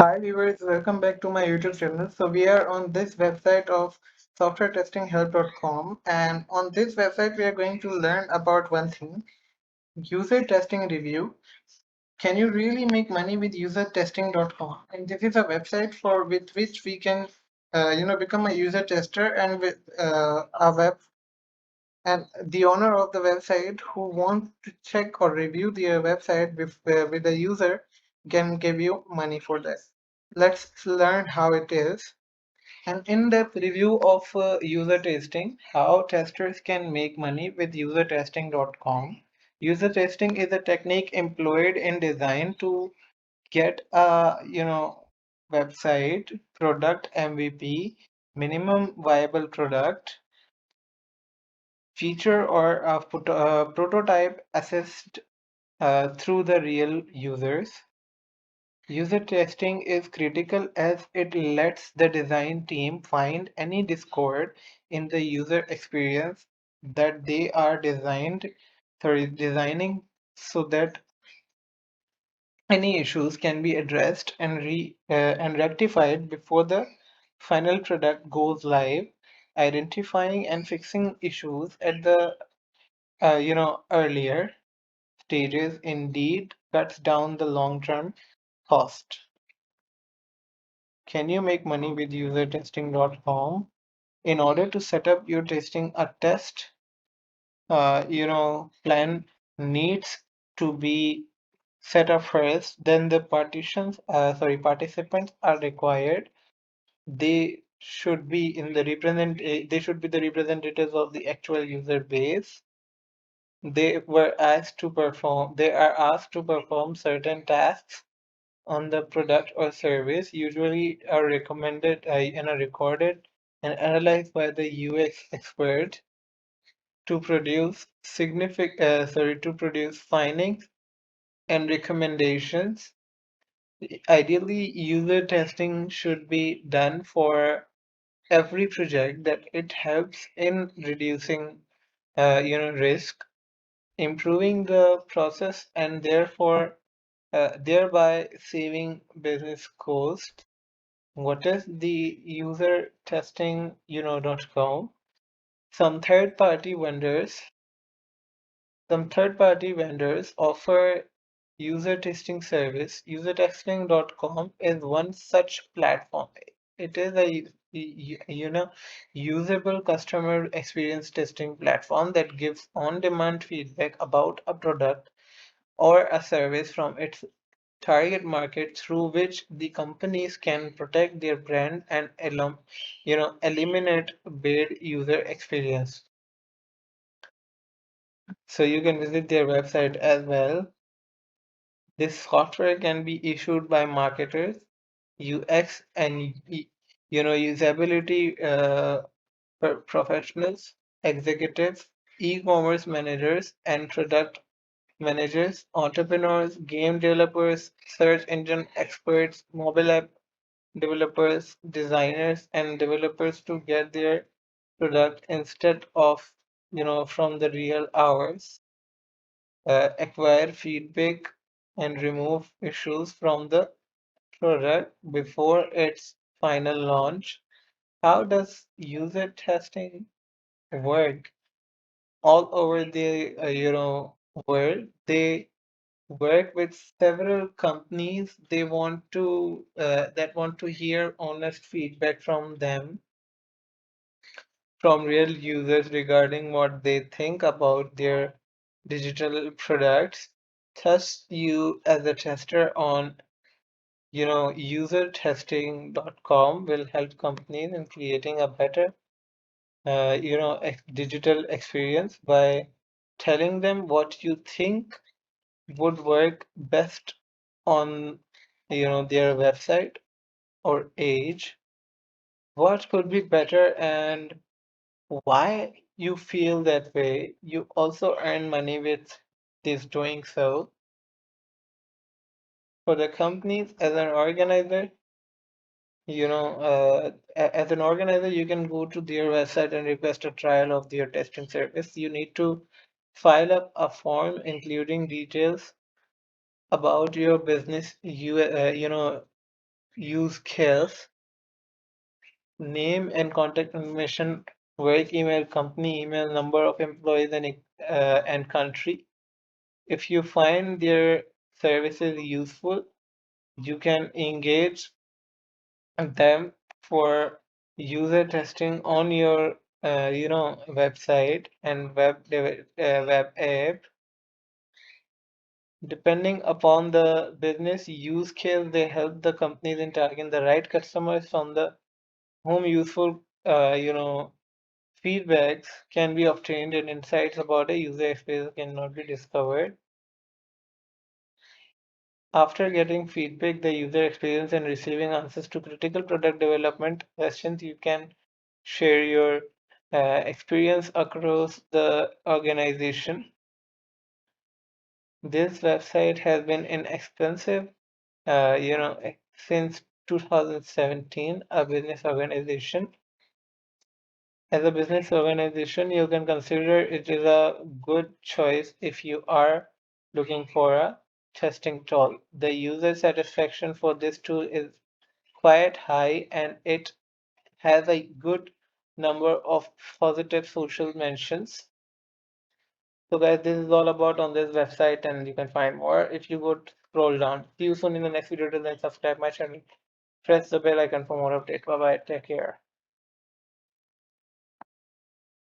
Hi viewers, welcome back to my YouTube channel. So we are on this website of softwaretestinghelp.com, and on this website we are going to learn about one thing, user testing review. Can you really make money with usertesting.com? And this is a website for with which we can become a user tester, and with a web and the owner of the website who wants to check or review their website with the user can give you money for that. Let's learn how it is. An in-depth review of user testing, how testers can make money with usertesting.com. User testing is a technique employed in design to get a website product MVP, minimum viable product, feature or a prototype assessed through the real users. User testing is critical as it lets the design team find any discord in the user experience that they are designing so that any issues can be addressed and rectified before the final product goes live. Identifying and fixing issues at the earlier stages indeed cuts down the long-term cost. Can you make money with usertesting.com? In order to set up your testing, a test plan needs to be set up first. Then the participants are required. They should be the representatives of the actual user base. They are asked to perform certain tasks on the product or service, usually are recommended and are recorded and analyzed by the UX expert to produce to produce findings and recommendations. Ideally, user testing should be done for every project that it helps in reducing risk, improving the process, and thereby saving business cost. What is the user testing, .com? Some third-party vendors, some third-party vendors offer user testing service. Usertesting.com is one such platform. It is usable customer experience testing platform that gives on-demand feedback about a product or a service from its target market, through which the companies can protect their brand and eliminate bad user experience. So you can visit their website as well. This software can be issued by marketers, UX and usability professionals, executives, e-commerce managers, and product managers, entrepreneurs, game developers, search engine experts, mobile app developers, designers, and developers to get their product instead of from the real hours, acquire feedback, and remove issues from the product before its final launch. How does user testing work all over the world? They work with several companies. They want to that want to hear honest feedback from them, from real users regarding what they think about their digital products. Thus, you as a tester on usertesting.com will help companies in creating a better digital experience by telling them what you think would work best on their website or age, what could be better, and why you feel that way. You also earn money with this doing so. For the companies, as an organizer, as an organizer, you can go to their website and request a trial of their testing service. You need to file up a form including details about your business, use case, name and contact information, work email, company email, number of employees, and country. If you find their services useful, you can engage them for user testing on your website and web app. Depending upon the business use case, they help the companies in targeting the right customers from the whom useful feedbacks can be obtained and insights about a user experience cannot be discovered. After getting feedback, the user experience and receiving answers to critical product development questions, you can share your experience across the organization. This website has been inexpensive, since 2017, a business organization. As a business organization, you can consider it is a good choice if you are looking for a testing tool. The user satisfaction for this tool is quite high and it has a good number of positive social mentions. So guys, this is all about on this website and you can find more if you go scroll down. See you soon in the next video. Till then, subscribe my channel. Press the bell icon for more updates. Bye bye. Take care.